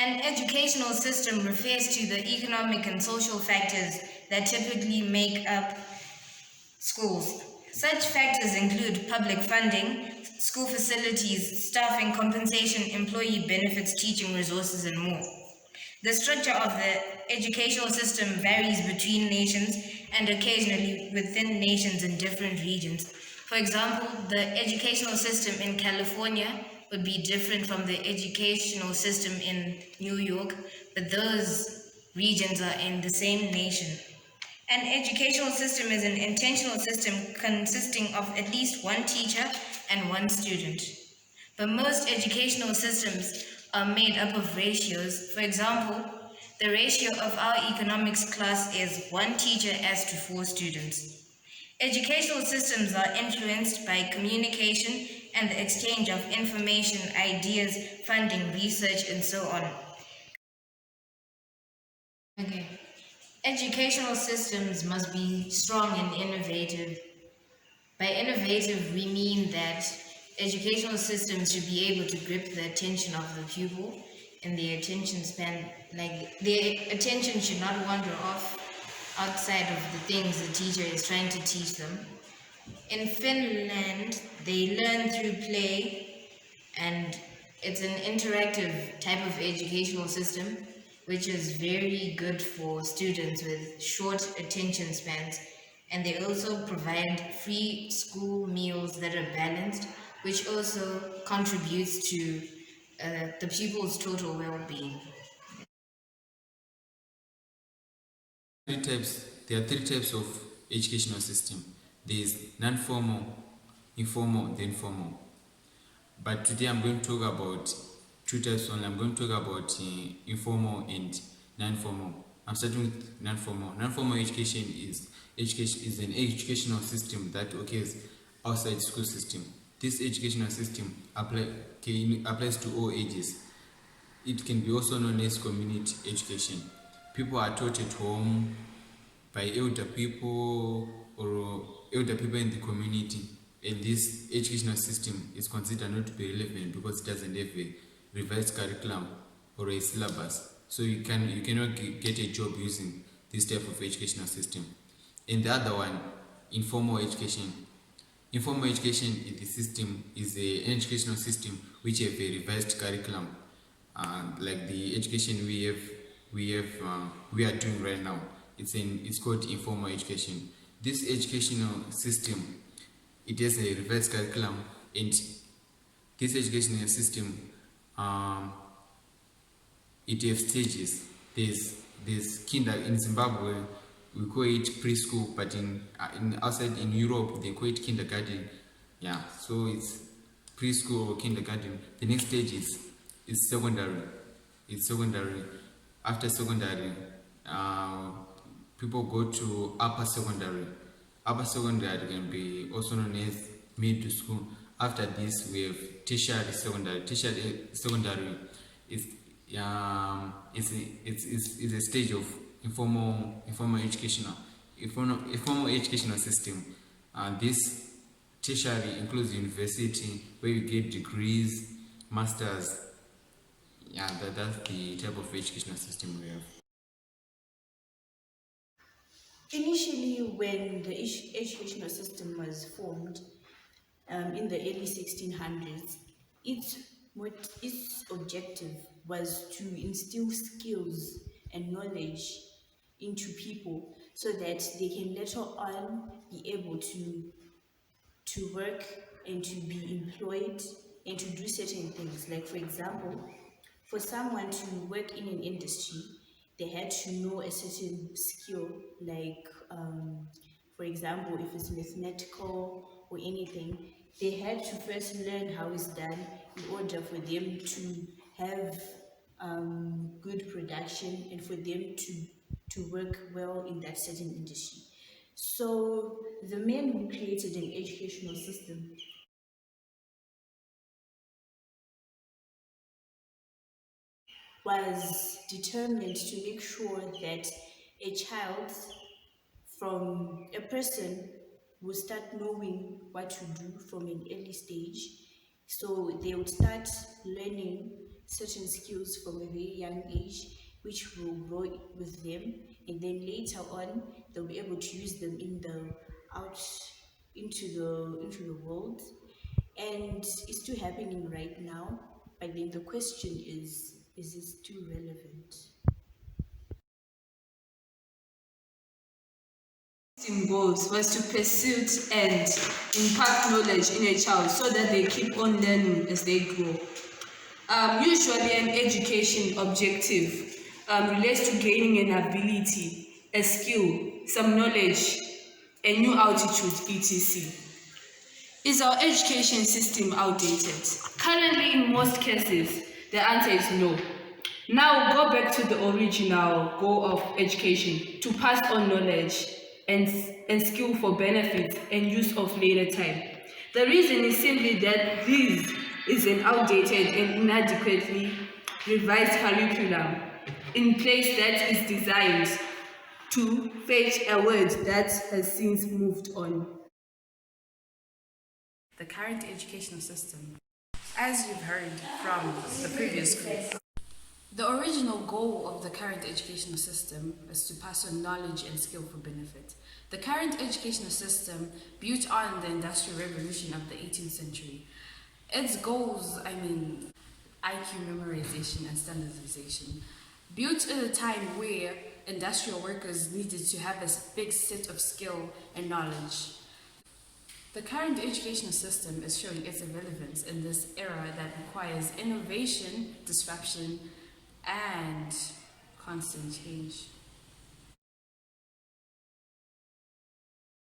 An educational system refers to the economic and social factors that typically make up schools. Such factors include public funding, school facilities, staffing, compensation, employee benefits, teaching resources, and more. The structure of the educational system varies between nations and occasionally within nations in different regions. For example, the educational system in California would be different from the educational system in New York, but those regions are in the same nation. An educational system is an intentional system consisting of at least one teacher and one student. But most educational systems are made up of ratios. For example, the ratio of our economics class is one teacher as to four students. Educational systems are influenced by communication and the exchange of information, ideas, funding, research, and so on. Okay. Educational systems must be strong and innovative. By innovative, we mean that educational systems should be able to grip the attention of the pupil and their attention span, like their attention should not wander off outside of the things the teacher is trying to teach them. In Finland, they learn through play, and it's an interactive type of educational system which is very good for students with short attention spans, and they also provide free school meals that are balanced, which also contributes to the pupil's total well-being. There are three types of educational system. There is non-formal, informal, then formal. But today I'm going to talk about two types only. I'm going to talk about informal and non-formal. I'm starting with non-formal. Non-formal education is an educational system that occurs outside school system. This educational system applies to all ages. It can be also known as community education. People are taught at home by elder people or elder people in the community, and this educational system is considered not to be relevant because it doesn't have a revised curriculum or a syllabus. So you cannot get a job using this type of educational system. And the other one, informal education. Informal education in the system is an educational system which have a revised curriculum, like the education we are doing right now. It's called informal education. This educational system, it has a revised curriculum, and this educational system, it has stages. There's kinder in Zimbabwe, we call it preschool, but in outside in Europe they call it kindergarten. Yeah, so it's preschool or kindergarten. The next stage is secondary. It's secondary. After secondary, people go to upper secondary. Upper secondary can be also known as middle school. After this, we have tertiary secondary. Tertiary secondary is it's a stage of informal educational system. This tertiary includes university where you get degrees, masters. Yeah, that's the type of educational system we have. Initially, when the educational system was formed in the early 1600s, its, its objective was to instill skills and knowledge into people so that they can later on be able to work and to be employed and to do certain things. Like, for example, for someone to work in an industry, they had to know a certain skill, like, for example, if it's mathematical or anything, they had to first learn how it's done in order for them to have good production and for them to work well in that certain industry. So the men who created an educational system was determined to make sure that a child from a person will start knowing what to do from an early stage. So they would start learning certain skills from a very young age, which will grow with them, and then later on they'll be able to use them in the out into the world. And it's still happening right now, but then the question is it still relevant? System goals was to pursue and impart knowledge in a child so that they keep on learning as they grow. Usually, an education objective relates to gaining an ability, a skill, some knowledge, a new attitude, etc. Is our education system outdated? Currently, in most cases, the answer is no. Now, go back to the original goal of education, to pass on knowledge and skill for benefit and use of later time. The reason is simply that this is an outdated and inadequately revised curriculum in place that is designed to fetch a word that has since moved on. The current educational system, as you've heard from the previous group, the original goal of the current educational system is to pass on knowledge and skill for benefit. The current educational system, built on the Industrial Revolution of the 18th century, its goals, IQ memorization and standardization, built at a time where industrial workers needed to have a big set of skill and knowledge. The current educational system is showing its relevance in this era that requires innovation, disruption, and constant change.